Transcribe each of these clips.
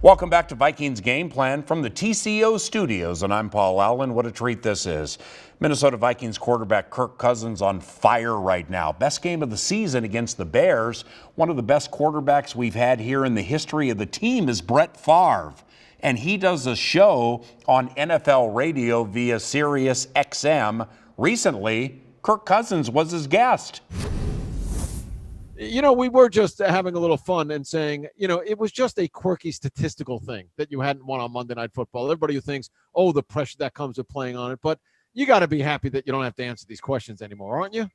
Welcome back to Vikings Game Plan from the TCO studios, and I'm Paul Allen. What a treat this is. Minnesota Vikings quarterback Kirk Cousins on fire right now. Best game of the season against the Bears. One of the best quarterbacks we've had here in the history of the team is Brett Favre. And he does a show on NFL radio via SiriusXM. Recently, Kirk Cousins was his guest. You know, we were just having a little fun and saying, you know, it was just a quirky statistical thing that you hadn't won on Monday Night Football. Everybody who thinks, oh, the pressure that comes with playing on it. But you got to be happy that you don't have to answer these questions anymore, aren't you?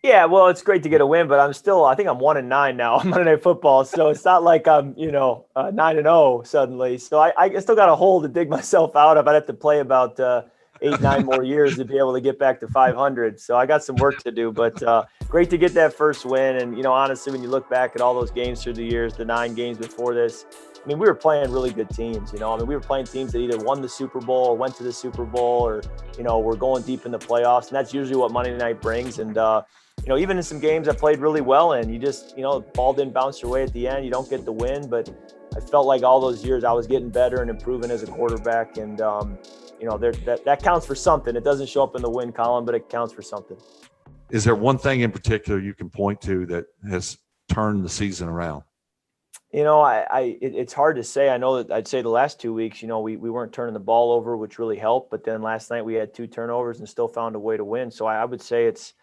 Yeah, well, it's great to get a win, but I think I'm 1-9 now on Monday Night Football. So it's not like I'm, 9-0 suddenly. So I still got a hole to dig myself out of. I'd have to play about 8-9 more years to be able to get back to 500. So I got some work to do, but great to get that first win. And, honestly, when you look back at all those games through the years, the 9 games before this, we were playing really good teams. We were playing teams that either won the Super Bowl or went to the Super Bowl or, we're going deep in the playoffs. And that's usually what Monday night brings. And, even in some games I played really well in, you just, the ball didn't bounce your way at the end. You don't get the win, but I felt like all those years I was getting better and improving as a quarterback. And, that counts for something. It doesn't show up in the win column, but it counts for something. Is there one thing in particular you can point to that has turned the season around? It's hard to say. I know that I'd say the last 2 weeks, we weren't turning the ball over, which really helped. But then last night we had 2 turnovers and still found a way to win. So I would say it's,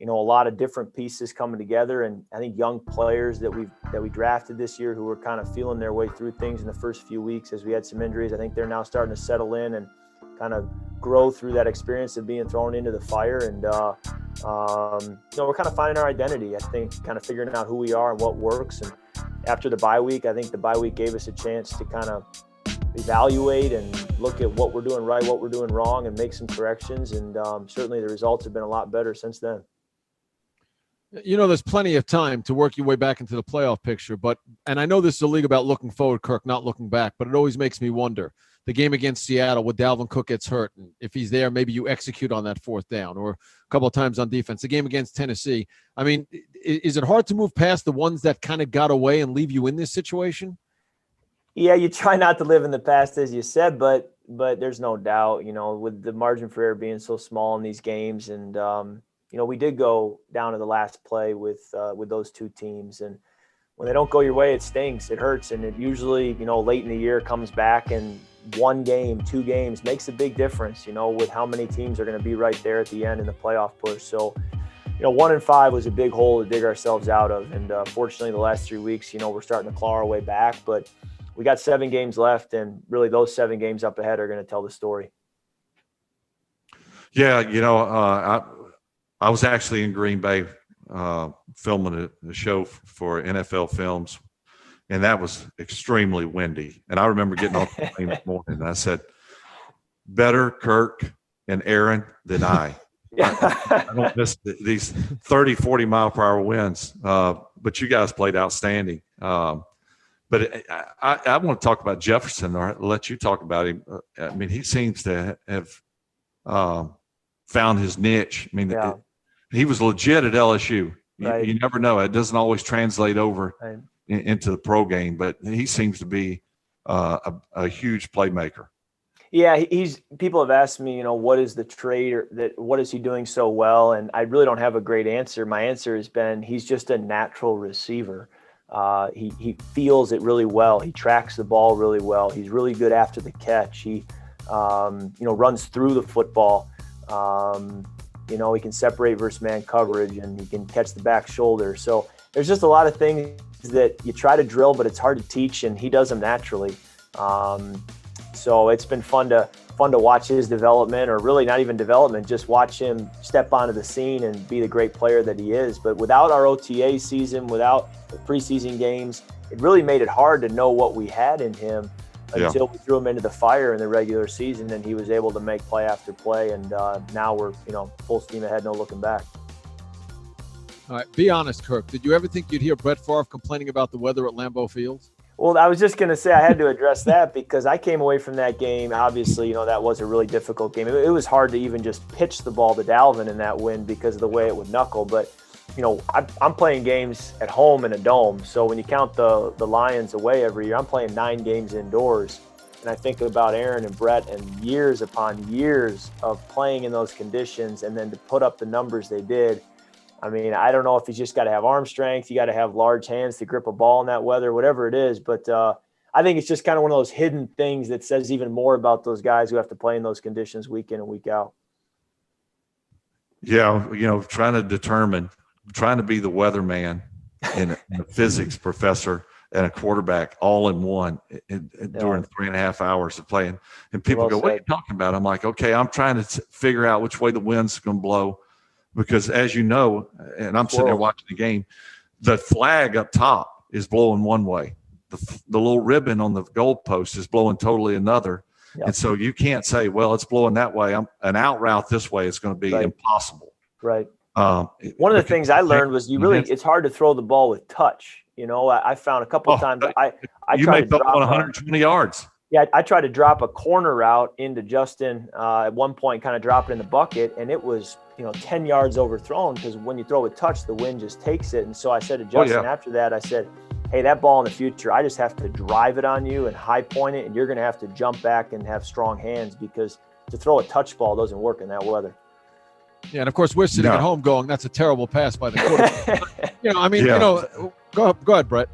a lot of different pieces coming together. And I think young players that we drafted this year who were kind of feeling their way through things in the first few weeks as we had some injuries. I think they're now starting to settle in and kind of grow through that experience of being thrown into the fire. And, we're kind of finding our identity, I think, kind of figuring out who we are and what works. And after the bye week, I think the bye week gave us a chance to kind of evaluate and look at what we're doing right, what we're doing wrong, and make some corrections. And certainly the results have been a lot better since then. There's plenty of time to work your way back into the playoff picture. And I know this is a league about looking forward, Kirk, not looking back, but it always makes me wonder. The game against Seattle where Dalvin Cook gets hurt, and if he's there, maybe you execute on that 4th down, or a couple of times on defense. The game against Tennessee. Is it hard to move past the ones that kind of got away and leave you in this situation? Yeah, you try not to live in the past, as you said, but there's no doubt, with the margin for error being so small in these games. And, we did go down to the last play with those 2 teams. And when they don't go your way, it stings, it hurts. And it usually, late in the year comes back, and 1 game, 2 games makes a big difference, with how many teams are going to be right there at the end in the playoff push. So, 1-5 was a big hole to dig ourselves out of. And fortunately, the last 3 weeks, we're starting to claw our way back. But we got 7 games left, and really those 7 games up ahead are going to tell the story. Yeah, I was actually in Green Bay filming a show for NFL Films, and that was extremely windy. And I remember getting off the plane this morning, and I said, better Kirk and Aaron than I. I don't miss these 30, 40 mile per hour winds, but you guys played outstanding. But I want to talk about Jefferson, or let you talk about him. He seems to have found his niche. He was legit at LSU. Right. You never know. It doesn't always translate over into the pro game, but he seems to be a huge playmaker. Yeah, people have asked me, what is the trait, or what is he doing so well? And I really don't have a great answer. My answer has been he's just a natural receiver. He feels it really well. He tracks the ball really well. He's really good after the catch. He, runs through the football. He can separate versus man coverage, and he can catch the back shoulder. So there's just a lot of things that you try to drill, but it's hard to teach, and he does them naturally. So it's been fun to watch his development, or really not even development, just watch him step onto the scene and be the great player that he is. But without our OTA season, without the preseason games, it really made it hard to know what we had in him until we threw him into the fire in the regular season, and he was able to make play after play. And now we're, full steam ahead, no looking back. All right, be honest, Kirk. Did you ever think you'd hear Brett Favre complaining about the weather at Lambeau Field? Well, I was just going to say I had to address that because I came away from that game. Obviously, that was a really difficult game. It was hard to even just pitch the ball to Dalvin in that win because of the way it would knuckle. But I'm playing games at home in a dome. So when you count the Lions away every year, I'm playing 9 games indoors. And I think about Aaron and Brett and years upon years of playing in those conditions and then to put up the numbers they did. I mean, I don't know if you just got to have arm strength, you got to have large hands to grip a ball in that weather, whatever it is. But I think it's just kind of one of those hidden things that says even more about those guys who have to play in those conditions week in and week out. Yeah, trying to be the weatherman and a physics professor and a quarterback all in one during 3.5 hours of playing. And people go, what are you talking about? I'm like, okay, I'm trying to figure out which way the wind's going to blow. Because as you know, and I'm sitting there watching the game, the flag up top is blowing one way. The little ribbon on the goalpost is blowing totally another. Yep. And so you can't say, well, it's blowing that way. An out route this way is going to be impossible. Right. One of the things I learned was it's hard to throw the ball with touch. I found a couple of times I tried to drop 120 yards. Yeah, I tried to drop a corner route into Justin at one point, kind of drop it in the bucket, and it was 10 yards overthrown because when you throw with touch, the wind just takes it. And so I said to Justin after that, I said, hey, that ball in the future, I just have to drive it on you and high point it, and you're going to have to jump back and have strong hands because to throw a touch ball doesn't work in that weather. Yeah, and of course we're sitting at home going, "That's a terrible pass by the quarterback." Go ahead, Brett.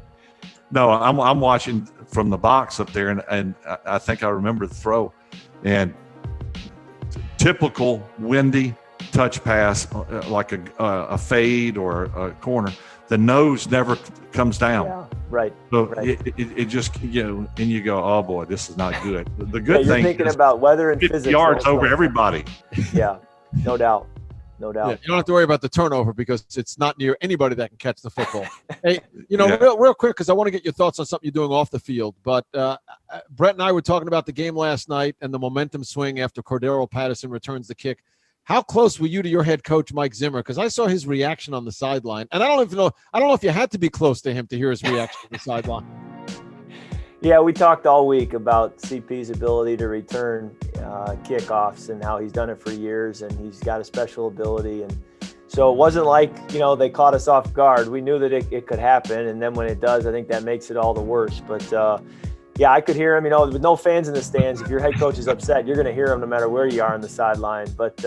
No, I'm watching from the box up there, and I think I remember the throw, and typical windy touch pass like a fade or a corner. The nose never comes down. Yeah, right. So right. It just and you go, oh boy, this is not good. The good you're thing thinking is about weather and 50 physics. yards over everybody. Yeah, no doubt. No doubt. Yeah, you don't have to worry about the turnover because it's not near anybody that can catch the football. Hey, real quick, because I want to get your thoughts on something you're doing off the field. But Brett and I were talking about the game last night and the momentum swing after Cordero Patterson returns the kick. How close were you to your head coach, Mike Zimmer? Because I saw his reaction on the sideline, and I don't know if you had to be close to him to hear his reaction on the sideline. Yeah, we talked all week about CP's ability to return kickoffs and how he's done it for years, and he's got a special ability. And so it wasn't like, they caught us off guard. We knew that it could happen, and then when it does, I think that makes it all the worse. But, I could hear him, with no fans in the stands. If your head coach is upset, you're going to hear him no matter where you are on the sideline. But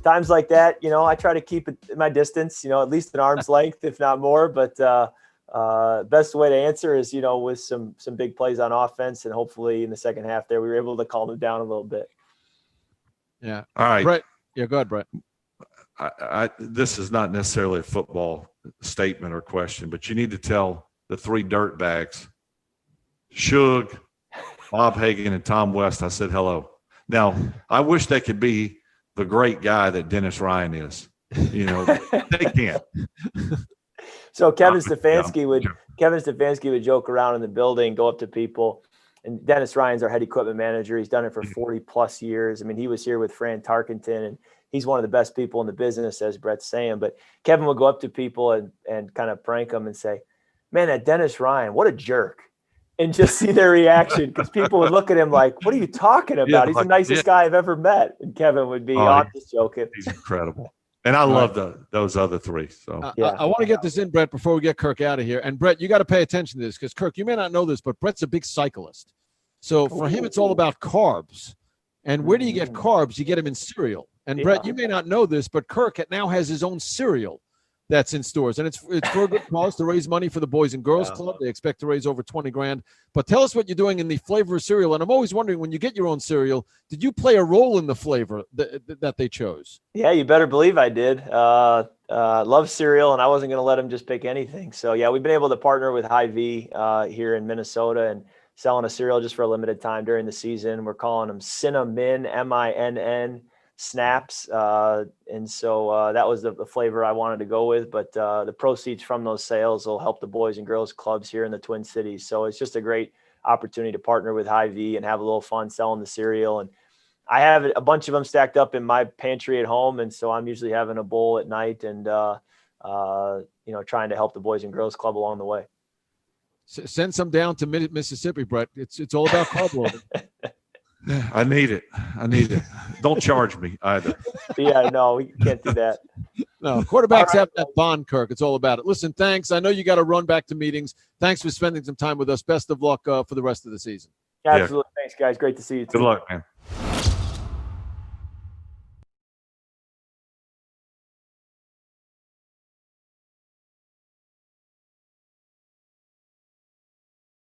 times like that, I try to keep it at my distance, at least an arm's length, if not more. But best way to answer is, with some big plays on offense, and hopefully in the second half there, we were able to calm them down a little bit. Yeah. All right. Brett. Yeah, go ahead, Brett. This is not necessarily a football statement or question, but you need to tell the 3 dirtbags, Shug, Bob Hagan, and Tom West, I said hello. Now, I wish they could be the great guy that Dennis Ryan is. They can't. So Kevin Stefanski would joke around in the building, go up to people. And Dennis Ryan's our head equipment manager. He's done it for 40 plus years. I mean, he was here with Fran Tarkenton, and he's one of the best people in the business, as Brett's saying. But Kevin would go up to people and kind of prank them and say, man, that Dennis Ryan, what a jerk. And just see their reaction, because people would look at him like, what are you talking about? He's the nicest guy I've ever met. And Kevin would be, I'm just joking. He's incredible. And I love those other 3. So I want to get this in, Brett, before we get Kirk out of here. And Brett, you got to pay attention to this, because Kirk, you may not know this, but Brett's a big cyclist. So for him, it's all about carbs. And where do you get carbs? You get them in cereal. And Brett, you may not know this, but Kirk now has his own cereal that's in stores, and it's for a good cause to raise money for the Boys and Girls Club. They expect to raise over $20,000. But tell us what you're doing in the flavor of cereal. And I'm always wondering, when you get your own cereal, did you play a role in the flavor that they chose? Yeah, you better believe I did. Love cereal, and I wasn't going to let them just pick anything. So yeah, we've been able to partner with Hy-Vee here in Minnesota and selling a cereal just for a limited time during the season. We're calling them Cinnamon, MINN. Snaps. And so that was the flavor I wanted to go with, but the proceeds from those sales will help the Boys and Girls Clubs here in the Twin Cities. So it's just a great opportunity to partner with Hy-Vee and have a little fun selling the cereal. And I have a bunch of them stacked up in my pantry at home. And so I'm usually having a bowl at night and, trying to help the Boys and Girls Club along the way. Send some down to Mississippi, Brett. It's all about carb loading. I need it. Don't charge me either. Yeah, no, we can't do that. No, quarterbacks have that bond, Kirk. It's all about it. Listen, thanks. I know you got to run back to meetings. Thanks for spending some time with us. Best of luck for the rest of the season. Absolutely. Thanks, guys. Great to see you too. Good luck, man.